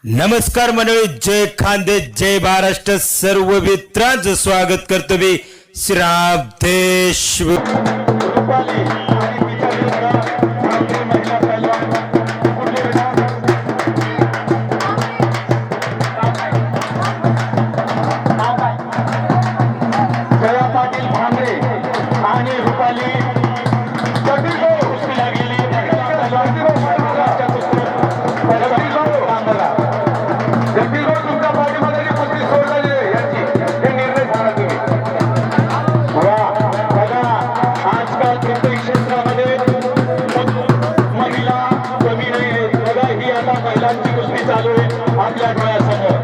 नमस्कार मंडळी, जय खानदेश, जय महाराष्ट्र. सर्व मित्रांचं स्वागत करतो मी श्रीराम देशमुख. चालू आहे आपल्या डोळ्यासमोर.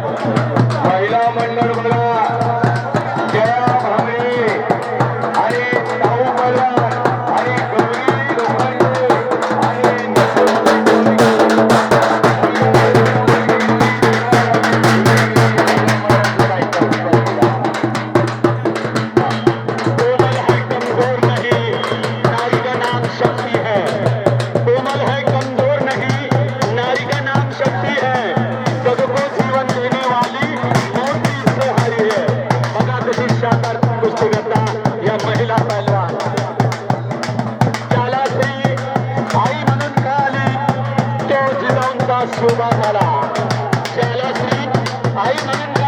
महिला मंडळ बघा, जया भांबरे आणि ताऊ पवार आणि गौरी लोखंडे आणि कोमल है कमजोर नहीं, नारी का नाम शक्ति है. कोमल है कमजोर नहीं, नारी का नाम शक्ति है. सबको जीवन देने वाली मोठी सहारी है. बघा कशी शानदार कुस्ती करता या महिला पहलवान. त्याला श्री आई म्हणून का आली, तो जिजाऊंचा शोभा झाला. त्याला श्री आई म्हणून